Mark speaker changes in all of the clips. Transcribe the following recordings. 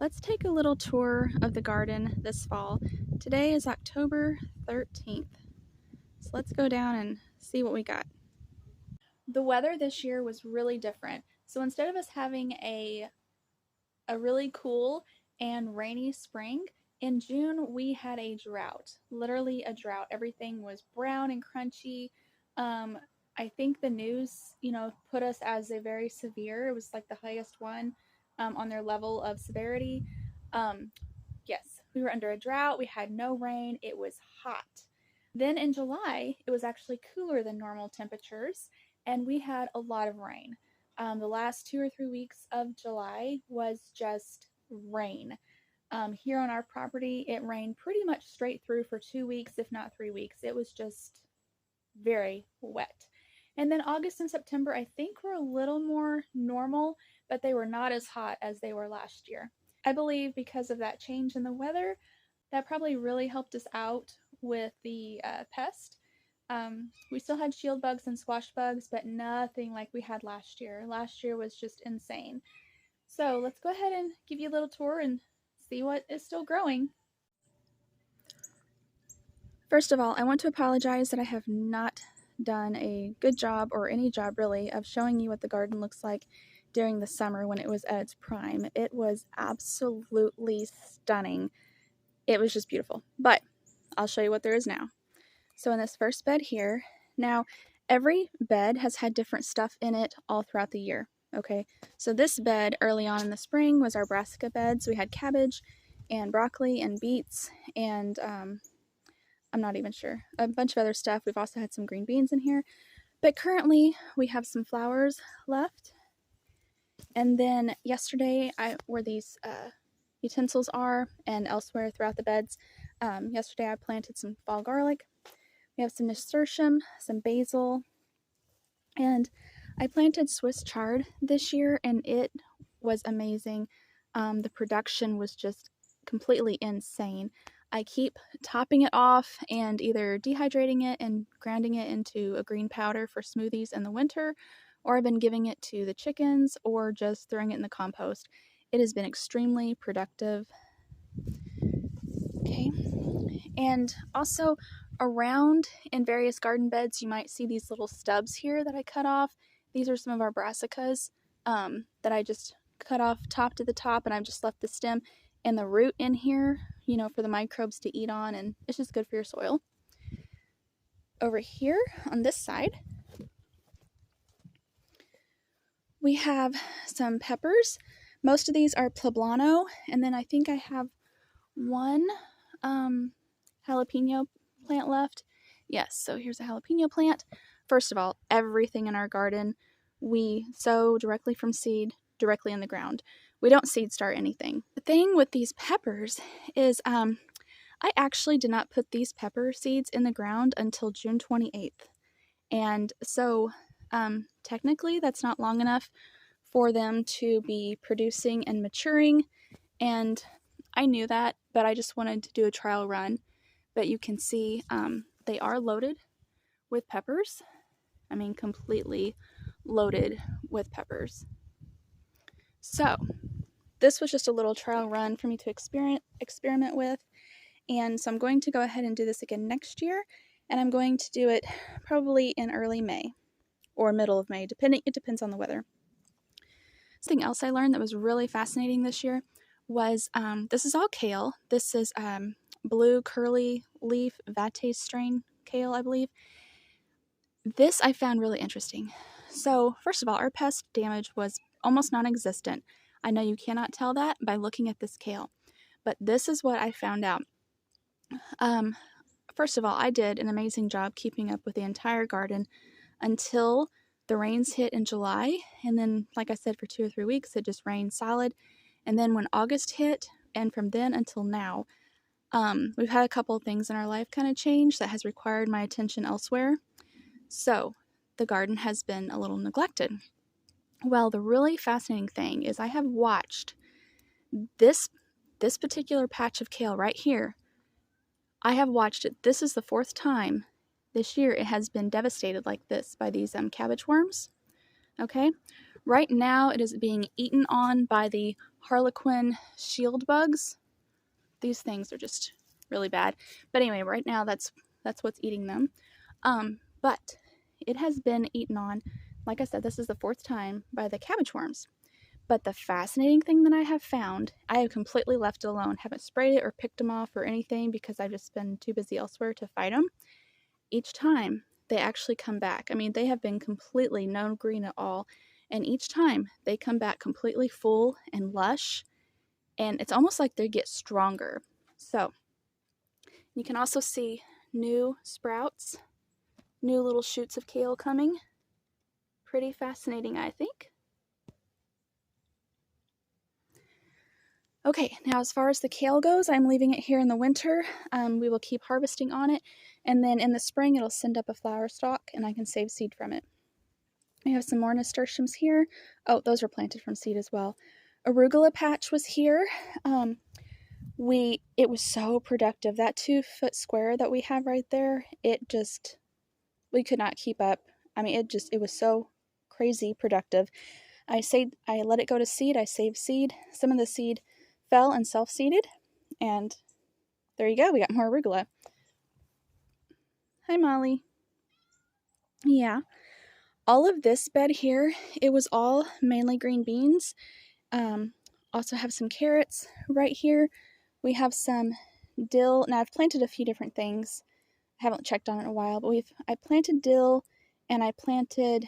Speaker 1: Let's take a little tour of the garden this fall. Today is October 13th, so let's go down and see what we got. The weather this year was really different. So instead of us having a really cool and rainy spring, in June we had a drought, literally a drought. Everything was brown and crunchy. I think the news, put us as a very severe. It was like the highest one on their level of severity. Um, yes, we were under a drought. We had no rain. It was hot. Then in July, it was actually cooler than normal temperatures, and we had a lot of rain. The last 2 or 3 weeks of July was just rain. Here on our property, it rained pretty much straight through for 2 weeks, if not 3 weeks. It was just very wet. And then August and September, I think, were a little more normal, but they were not as hot as they were last year. I believe because of that change in the weather, that probably really helped us out with the pest. We still had shield bugs and squash bugs, but nothing like we had last year. Last year was just insane. So let's go ahead and give you a little tour and see what is still growing. First of all, I want to apologize that I have not done a good job, or any job really, of showing you what the garden looks like during the summer when it was at its prime. It was absolutely stunning. It was just beautiful. But I'll show you what there is now. So in this first bed here, now every bed has had different stuff in it all throughout the year. Okay, so this bed early on in the spring was our brassica bed. So we had cabbage and broccoli and beets and I'm not even sure, a bunch of other stuff. We've also had some green beans in here, but currently we have some flowers left. And then yesterday, where these utensils are and elsewhere throughout the beds, yesterday I planted some fall garlic. We have some nasturtium, some basil, and I planted Swiss chard this year, and it was amazing. The production was just completely insane. I keep topping it off and either dehydrating it and grinding it into a green powder for smoothies in the winter, or I've been giving it to the chickens or just throwing it in the compost. It has been extremely productive. Okay, and also around in various garden beds, you might see these little stubs here that I cut off. These are some of our brassicas that I just cut off top to the top, and I've just left the stem and the root in here, for the microbes to eat on, and it's just good for your soil. Over here on this side, we have some peppers. Most of these are poblano, and then I think I have one jalapeno plant left. Yes, so here's a jalapeno plant. First of all, everything in our garden we sow directly from seed, directly in the ground. We don't seed start anything. The thing with these peppers is I actually did not put these pepper seeds in the ground until June 28th. And so technically that's not long enough for them to be producing and maturing. And I knew that, but I just wanted to do a trial run. But you can see they are loaded with peppers. I mean, completely loaded with peppers. So this was just a little trial run for me to experiment with. And so I'm going to go ahead and do this again next year. And I'm going to do it probably in early May or middle of May, depending. It depends on the weather. Something else I learned that was really fascinating this year was this is all kale. This is blue curly leaf vate strain kale, I believe. This I found really interesting. So first of all, our pest damage was almost non-existent. I know you cannot tell that by looking at this kale, but this is what I found out. First of all, I did an amazing job keeping up with the entire garden until the rains hit in July, and then, like I said, for 2 or 3 weeks it just rained solid. And then when August hit, and from then until now, we've had a couple of things in our life kind of change that has required my attention elsewhere. So the garden has been a little neglected. Well, the really fascinating thing is I have watched this particular patch of kale right here. I have watched it. This is the 4th time this year it has been devastated like this by these cabbage worms. Okay, Right now it is being eaten on by the harlequin shield bugs. These things are just really bad. But anyway, right now that's what's eating them. But it has been eaten on, like I said, this is the 4th time, by the cabbage worms. But the fascinating thing that I have found, I have completely left it alone. Haven't sprayed it or picked them off or anything because I've just been too busy elsewhere to fight them. Each time they actually come back. I mean, they have been completely no green at all. And each time they come back completely full and lush. And it's almost like they get stronger. So you can also see new sprouts, new little shoots of kale coming. Pretty fascinating, I think. Okay, now as far as the kale goes, I'm leaving it here in the winter. We will keep harvesting on it, and then in the spring it'll send up a flower stalk and I can save seed from it. We have some more nasturtiums here. Oh, those were planted from seed as well. Arugula patch was here. It was so productive. That 2-foot square that we have right there, we could not keep up. I mean, it was so crazy productive. I let it go to seed. I saved seed. Some of the seed fell and self-seeded, and there you go. We got more arugula. Hi, Molly. Yeah. All of this bed here, it was all mainly green beans. Also have some carrots right here. We have some dill. Now, I've planted a few different things. I haven't checked on it in a while, but I planted dill, and I planted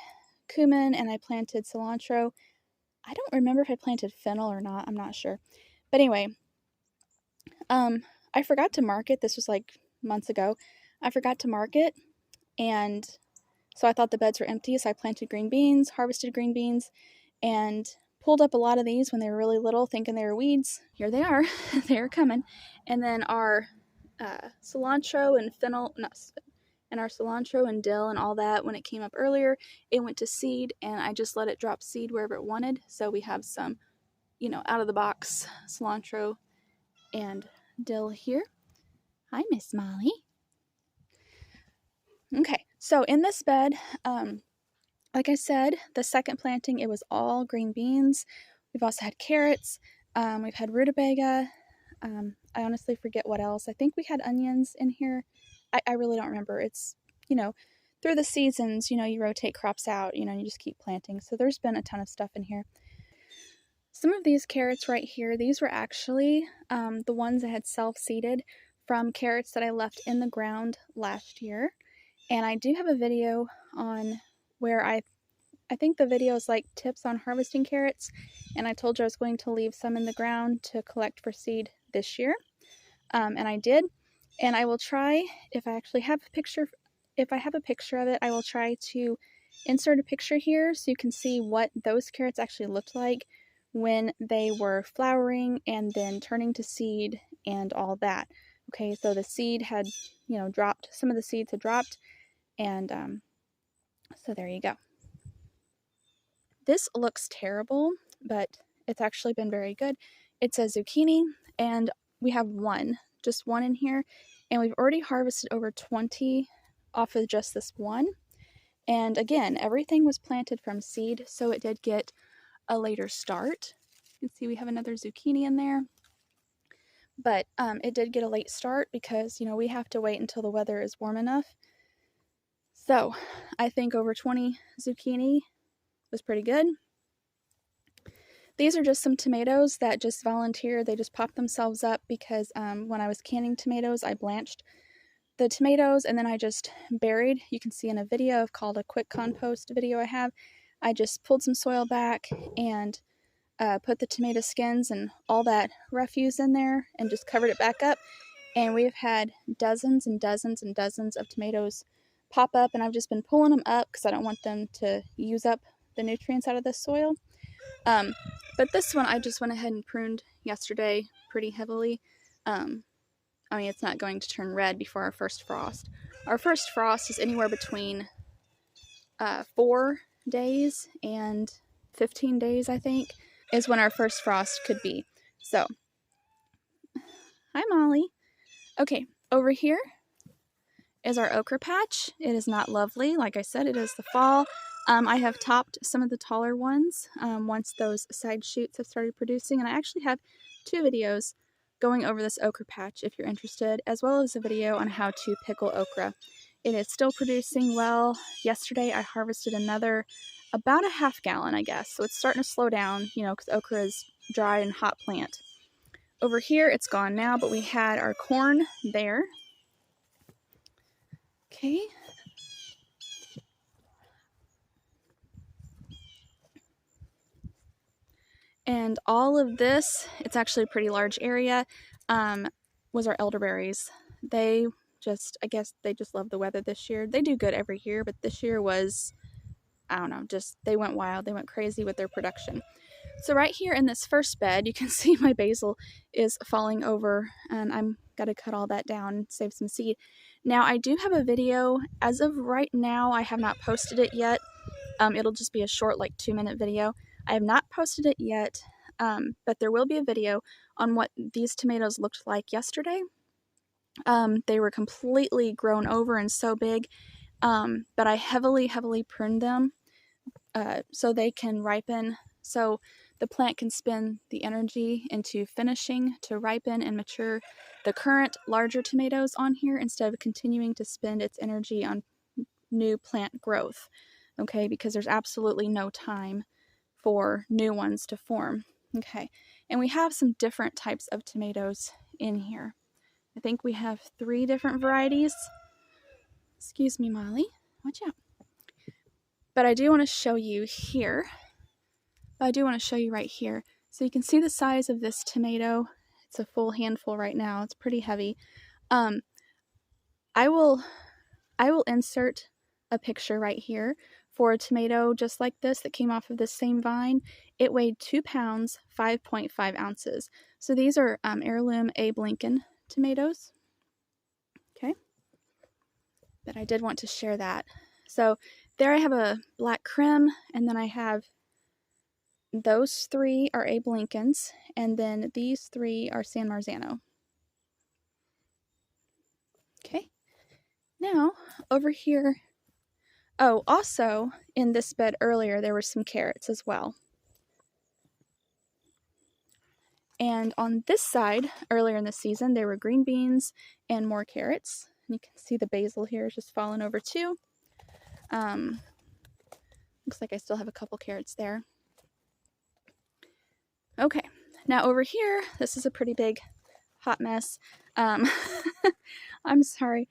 Speaker 1: cumin, and I planted cilantro. I don't remember if I planted fennel or not. I'm not sure. But anyway, I forgot to mark it. This was like months ago. I forgot to mark it, and so I thought the beds were empty, so I planted green beans, harvested green beans, and pulled up a lot of these when they were really little, thinking they were weeds. Here they are. They're coming. And then our cilantro and fennel, and our cilantro and dill and all that, when it came up earlier, it went to seed, and I just let it drop seed wherever it wanted. So we have some, out of the box cilantro and dill here. Hi, Miss Molly. Okay, so in this bed, like I said, the second planting, it was all green beans. We've also had carrots. We've had rutabaga. I honestly forget what else. I think we had onions in here. I really don't remember. It's, through the seasons, you rotate crops out, you just keep planting. So there's been a ton of stuff in here. Some of these carrots right here, these were actually the ones that had self-seeded from carrots that I left in the ground last year. And I do have a video on where I think the video is like tips on harvesting carrots, and I told you I was going to leave some in the ground to collect for seed this year, and I did. And I will try, if I have a picture of it, I will try to insert a picture here so you can see what those carrots actually looked like when they were flowering and then turning to seed and all that. Okay, so the seed had, dropped, some of the seeds had dropped, and so there you go. This looks terrible, but it's actually been very good. It's a zucchini, and we have just one in here, and we've already harvested over 20 off of just this one. And again, everything was planted from seed, so it did get a later start. You can see we have another zucchini in there. But it did get a late start because, we have to wait until the weather is warm enough. So I think over 20 zucchini was pretty good. These are just some tomatoes that just volunteered. They just popped themselves up because when I was canning tomatoes, I blanched the tomatoes and then I just buried. You can see in a video called a quick compost video I have. I just pulled some soil back and put the tomato skins and all that refuse in there and just covered it back up. And we've had dozens and dozens and dozens of tomatoes pop up, and I've just been pulling them up because I don't want them to use up the nutrients out of the soil. But this one I just went ahead and pruned yesterday pretty heavily. It's not going to turn red before our first frost. Our first frost is anywhere between 4 days and 15 days, I think, is when our first frost could be. So, hi Molly. Okay, over here is our okra patch. It is not lovely. Like I said, it is the fall. I have topped some of the taller ones once those side shoots have started producing, and I actually have 2 videos going over this okra patch if you're interested, as well as a video on how to pickle okra. It is still producing well. Yesterday I harvested another about a half gallon, I guess, so it's starting to slow down, you know, because okra is dry and hot plant. Over here it's gone now, but we had our corn there. Okay. And all of this, it's actually a pretty large area, was our elderberries. They just, I guess they just love the weather this year. They do good every year, but this year was, I don't know, just they went wild. They went crazy with their production. So right here in this first bed, you can see my basil is falling over, and I'm got to cut all that down and save some seed. Now I do have a video. As of right now, I have not posted it yet. It'll just be a short, like 2-minute video. I have not posted it yet, but there will be a video on what these tomatoes looked like yesterday. They were completely grown over and so big, but I heavily pruned them so they can ripen, so the plant can spend the energy into finishing to ripen and mature the current larger tomatoes on here instead of continuing to spend its energy on new plant growth. Okay, because there's absolutely no time for new ones to form. Okay, and we have some different types of tomatoes in here. I think we have 3 different varieties. Excuse me, Molly. Watch out. But I do want to show you here. I do want to show you right here. So you can see the size of this tomato. It's a full handful right now. It's pretty heavy. I will insert a picture right here for a tomato just like this that came off of this same vine. It weighed 2 pounds, 5.5 ounces. So these are heirloom Abe Lincoln tomatoes. Okay. But I did want to share that. So there I have a black Krim, and then I have those 3 are Abe Lincolns, and then these 3 are San Marzano. Okay. Now, over here, oh, also in this bed earlier, there were some carrots as well. And on this side, earlier in the season, there were green beans and more carrots. And you can see the basil here is just falling over too. Looks like I still have a couple carrots there. Okay, now over here, this is a pretty big hot mess. I'm sorry.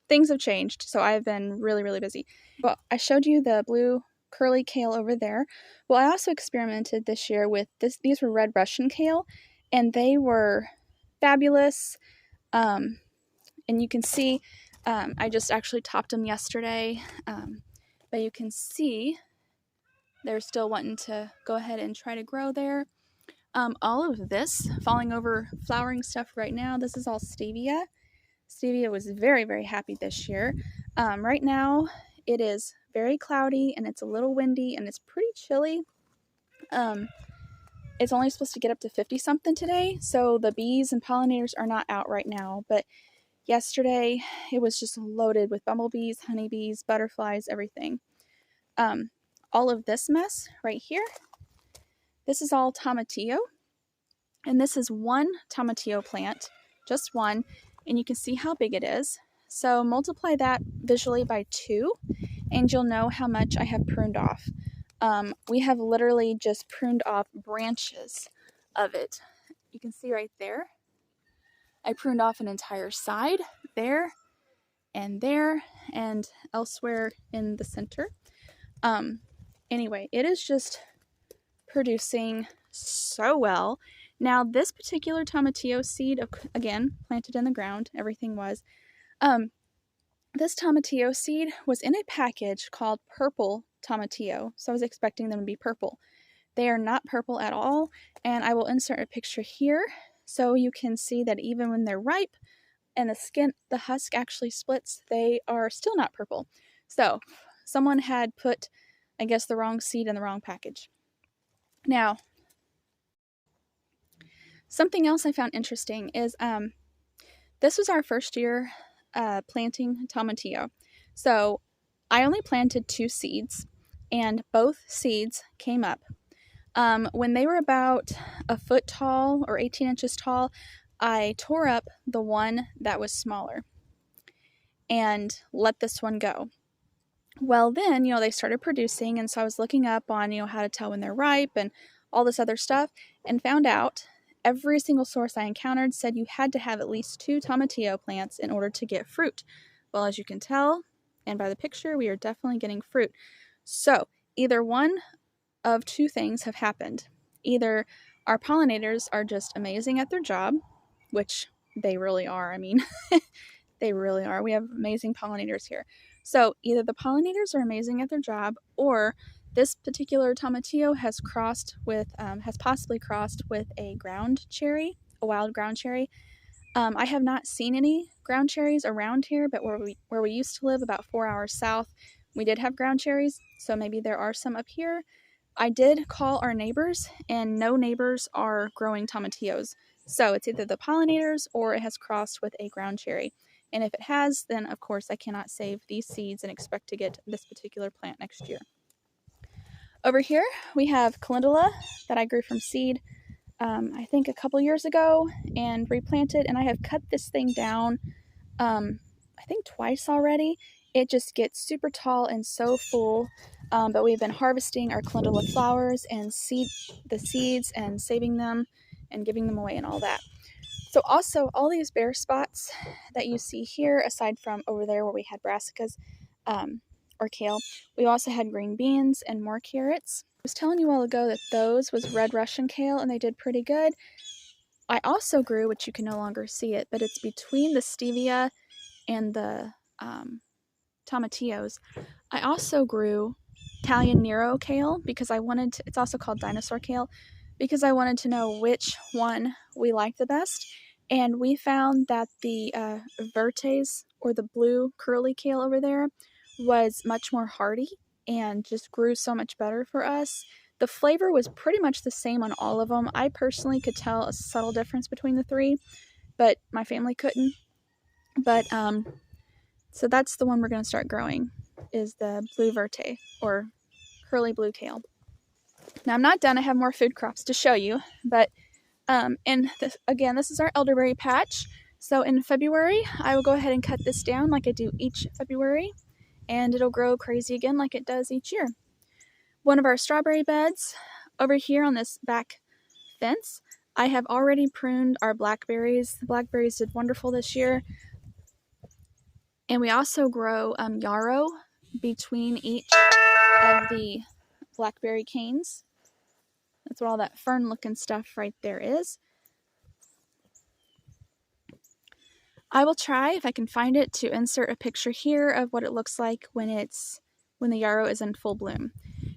Speaker 1: Things have changed, so I've been really busy. Well, I showed you the blue curly kale over there. Well, I also experimented this year with this. These were red Russian kale, and they were fabulous. And you can see, I just actually topped them yesterday, but you can see they're still wanting to go ahead and try to grow there. All of this falling over flowering stuff right now, this is all stevia. Stevia was very happy this year. Right now it is very cloudy and it's a little windy and it's pretty chilly. It's only supposed to get up to 50 something today, so the bees and pollinators are not out right now, but yesterday it was just loaded with bumblebees, honeybees, butterflies, everything. All of this mess right here, this is all tomatillo, and this is one tomatillo plant, just one, and you can see how big it is. So multiply that visually by 2, and you'll know how much I have pruned off. We have literally just pruned off branches of it. You can see right there. I pruned off an entire side there, and elsewhere in the center. Anyway, it is just producing so well. Now, this particular tomatillo seed, again, planted in the ground, everything was. This tomatillo seed was in a package called purple tomatillo, so I was expecting them to be purple. They are not purple at all, and I will insert a picture here so you can see that even when they're ripe and the husk actually splits, they are still not purple. So, someone had put, I guess, the wrong seed in the wrong package. Now, something else I found interesting is this was our first year planting tomatillo. So I only planted 2 seeds. and both seeds came up. When they were about a foot tall or 18 inches tall, I tore up the one that was smaller and let this one go. Well, then, they started producing, and so I was looking up on, how to tell when they're ripe and all this other stuff, and found out every single source I encountered said you had to have at least 2 tomatillo plants in order to get fruit. Well, as you can tell, and by the picture, we are definitely getting fruit. So, either one of 2 things have happened. Either our pollinators are just amazing at their job, which they really are. I mean, they really are. We have amazing pollinators here. So either the pollinators are amazing at their job, or this particular tomatillo has possibly crossed with a ground cherry, a wild ground cherry. I have not seen any ground cherries around here, but where we used to live, about 4 hours south, we did have ground cherries. So maybe there are some up here. I did call our neighbors, and no neighbors are growing tomatillos. So it's either the pollinators or it has crossed with a ground cherry. And if it has, then of course I cannot save these seeds and expect to get this particular plant next year. Over here we have calendula that I grew from seed, I think a couple years ago, and replanted, and I have cut this thing down I think twice already. It just gets super tall and so full, but we've been harvesting our calendula flowers and the seeds and saving them and giving them away and all that. So also, all these bare spots that you see here, aside from over there where we had brassicas or kale, we also had green beans and more carrots. I was telling you a while ago that those was red Russian kale, and they did pretty good. I also grew, which you can no longer see it, but it's between the stevia and the tomatillos. I also grew Italian Nero kale because I wanted to, it's also called dinosaur kale, because I wanted to know which one we liked the best. And we found that the vertes, or the blue curly kale over there, was much more hardy and just grew so much better for us. The flavor was pretty much the same on all of them. I personally could tell a subtle difference between the 3, but my family couldn't. But so that's the one we're going to start growing, is the blue verte, or curly blue kale. Now I'm not done. I have more food crops to show you, but and this is our elderberry patch. So in February, I will go ahead and cut this down like I do each February, and it'll grow crazy again like it does each year. One of our strawberry beds over here on this back fence, I have already pruned our blackberries. The blackberries did wonderful this year. And we also grow yarrow between each of the blackberry canes. That's what all that fern looking stuff right there is. I will try, if I can find it, to insert a picture here of what it looks like when the yarrow is in full bloom.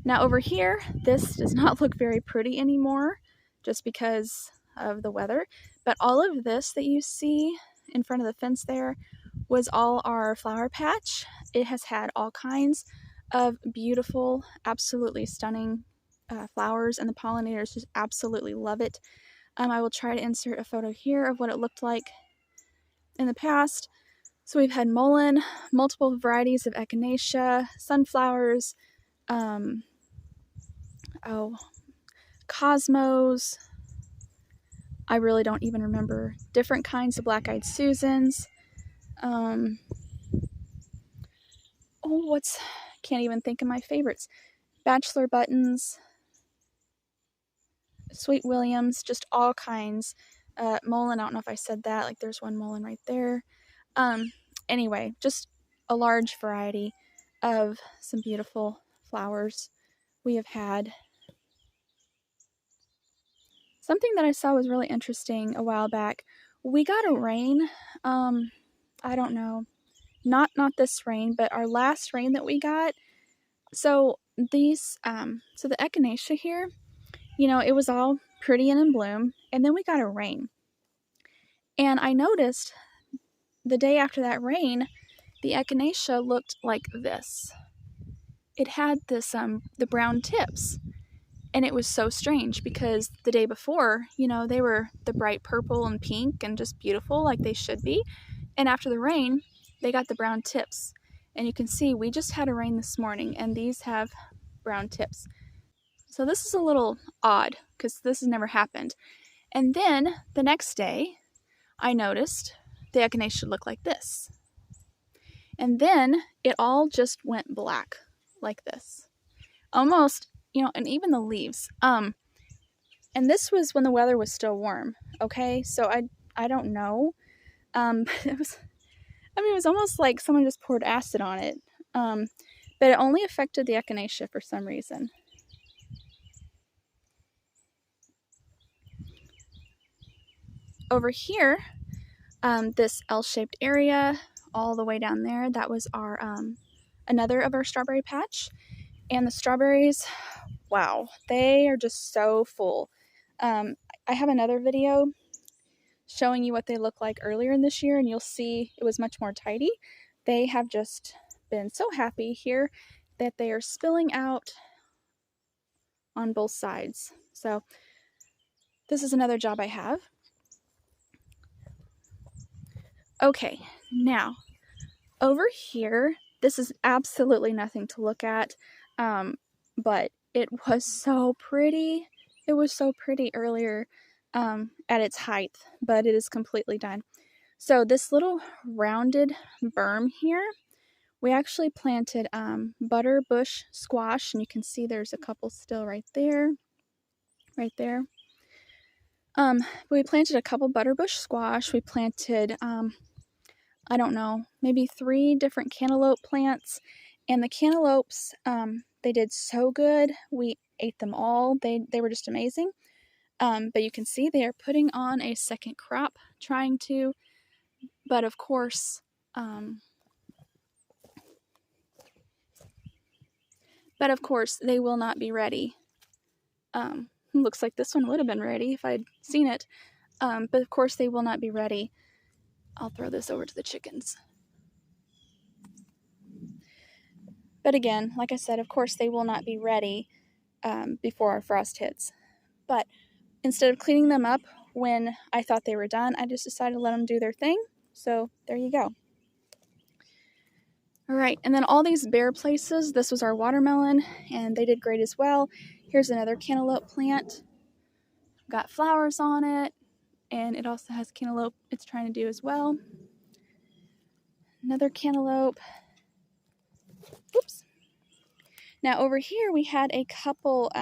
Speaker 1: Now over here, this does not look very pretty anymore just because of the weather, but all of this that you see in front of the fence there was all our flower patch. It has had all kinds of beautiful, absolutely stunning flowers, and the pollinators just absolutely love it. I will try to insert a photo here of what it looked like in the past. So we've had mullein, multiple varieties of echinacea, sunflowers, cosmos. I really don't even remember. Different kinds of black-eyed Susans. Can't even think of my favorites. Bachelor buttons, Sweet Williams, just all kinds. Mullein, I don't know if I said that, like there's one mullein right there. Anyway, just a large variety of some beautiful flowers we have had. Something that I saw was really interesting a while back. We got a rain, I don't know, not this rain, but our last rain that we got. So these, so the echinacea here, it was all pretty and in bloom, and then we got a rain. And I noticed the day after that rain, the echinacea looked like this. It had this, the brown tips. And it was so strange because the day before, they were the bright purple and pink and just beautiful like they should be. And after the rain, they got the brown tips. And you can see we just had a rain this morning, and these have brown tips. So this is a little odd because this has never happened. And then the next day, I noticed the echinacea looked like this. And then it all just went black like this. Almost, and even the leaves. And this was when the weather was still warm, okay? So I don't know. It was almost like someone just poured acid on it. But it only affected the echinacea for some reason. Over here, this L-shaped area all the way down there, that was our another of our strawberry patch. And the strawberries, wow, they are just so full. I have another video showing you what they look like earlier in this year, and you'll see it was much more tidy. They have just been so happy here that they are spilling out on both sides. So this is another job I have. Okay, now over here, this is absolutely nothing to look at, but it was so pretty. It was so pretty earlier at its height, but it is completely done. So this little rounded berm here, we actually planted butter bush squash, and you can see there's a couple still right there. We planted a couple butterbush squash. We planted, I don't know, maybe 3 different cantaloupe plants. And the cantaloupes, they did so good. We ate them all. They were just amazing. But you can see they are putting on a second crop, trying to. But of course, they will not be ready. Looks like this one would have been ready if I'd seen it. But of course they will not be ready. I'll throw this over to the chickens. But again, like I said, of course they will not be ready before our frost hits. But instead of cleaning them up when I thought they were done, I just decided to let them do their thing. So there you go. All right, and then all these bare places, this was our watermelon, and they did great as well. Here's another cantaloupe plant. Got flowers on it, and it also has cantaloupe it's trying to do as well. Another cantaloupe. Oops. Now over here we had a couple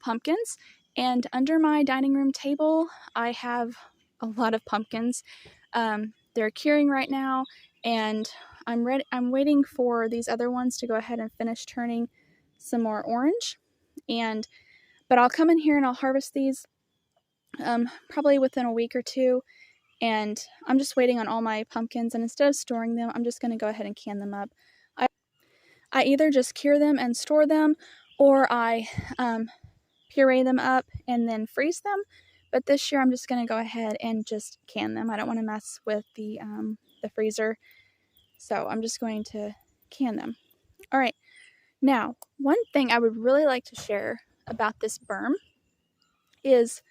Speaker 1: pumpkins, and under my dining room table I have a lot of pumpkins. They're curing right now, and I'm waiting for these other ones to go ahead and finish turning some more orange. But I'll come in here and I'll harvest these probably within a week or two. And I'm just waiting on all my pumpkins, and instead of storing them, I'm just going to go ahead and can them up. I either just cure them and store them, or I puree them up and then freeze them. But this year I'm just going to go ahead and just can them. I don't want to mess with the freezer, so I'm just going to can them. All right, now one thing I would really like to share about this berm is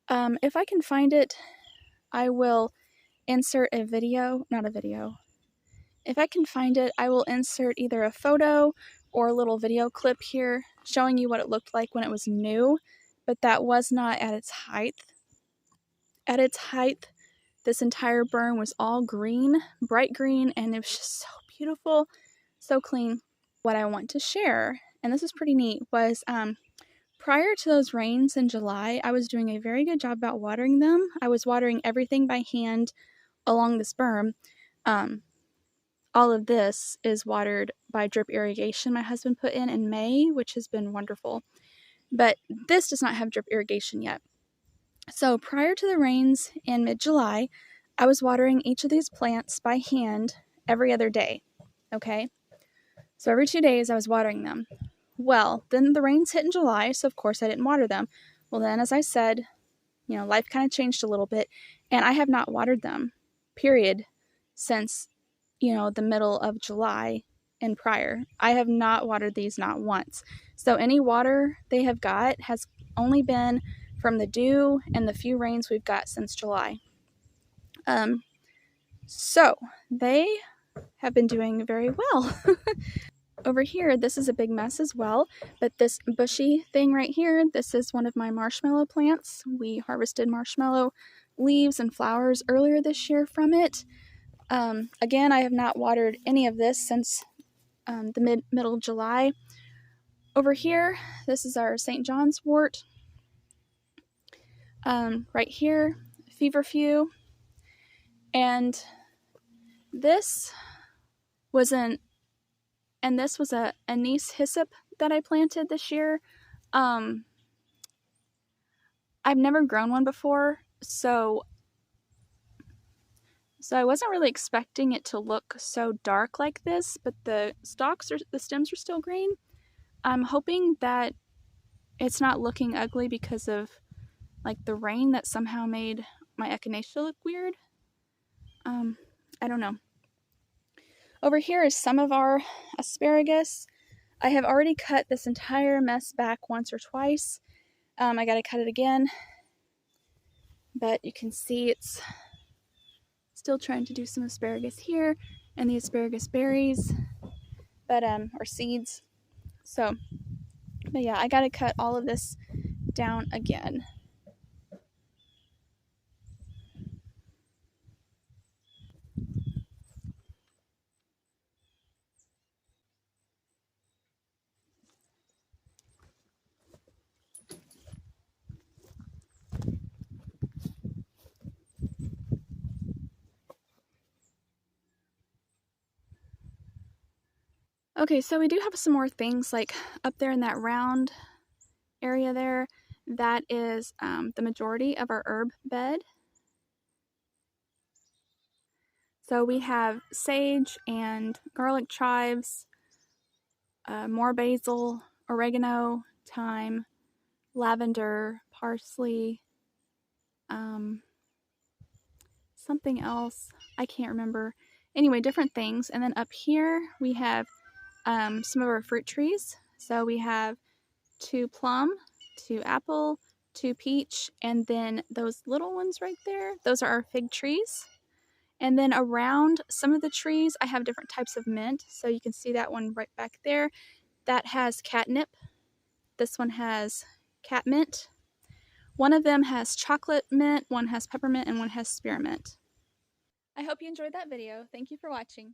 Speaker 1: if I can find it, I will insert a video, not a video. If I can find it, I will insert either a photo or a little video clip here showing you what it looked like when it was new, but that was not at its height. At its height, this entire berm was all green, bright green, and it was just so beautiful, so clean. What I want to share, and this is pretty neat, was prior to those rains in July, I was doing a very good job about watering them. I was watering everything by hand along this berm. All of this is watered by drip irrigation my husband put in May, which has been wonderful. But this does not have drip irrigation yet. So prior to the rains in mid-July, I was watering each of these plants by hand every other day, okay? So every 2 days I was watering them. Well, then the rains hit in July, so of course I didn't water them. Well then, as I said, life kind of changed a little bit, and I have not watered them, period, since the middle of July and prior. I have not watered these, not once. So any water they have got has only been from the dew and the few rains we've got since July. So they have been doing very well. Over here, this is a big mess as well, but this bushy thing right here, this is one of my marshmallow plants. We harvested marshmallow leaves and flowers earlier this year from it. Again, I have not watered any of this since the middle of July. Over here, this is our St. John's wort. Right here, feverfew. And this was a anise hyssop that I planted this year. I've never grown one before, so I wasn't really expecting it to look so dark like this, but the stems are still green. I'm hoping that it's not looking ugly because of like the rain that somehow made my echinacea look weird. I don't know. Over here is some of our asparagus. I have already cut this entire mess back once or twice. I gotta cut it again, but you can see it's still trying to do some asparagus here, and the asparagus berries, but or seeds. So, but yeah, I gotta cut all of this down again. Okay, so we do have some more things like up there in that round area there. That is the majority of our herb bed. So we have sage and garlic chives, more basil, oregano, thyme, lavender, parsley, something else. I can't remember. Anyway, different things. And then up here we have some of our fruit trees. So we have 2 plum, 2 apple, 2 peach, and then those little ones right there, those are our fig trees. And then around some of the trees, I have different types of mint. So you can see that one right back there. That has catnip. This one has catmint. One of them has chocolate mint, one has peppermint, and one has spearmint. I hope you enjoyed that video. Thank you for watching.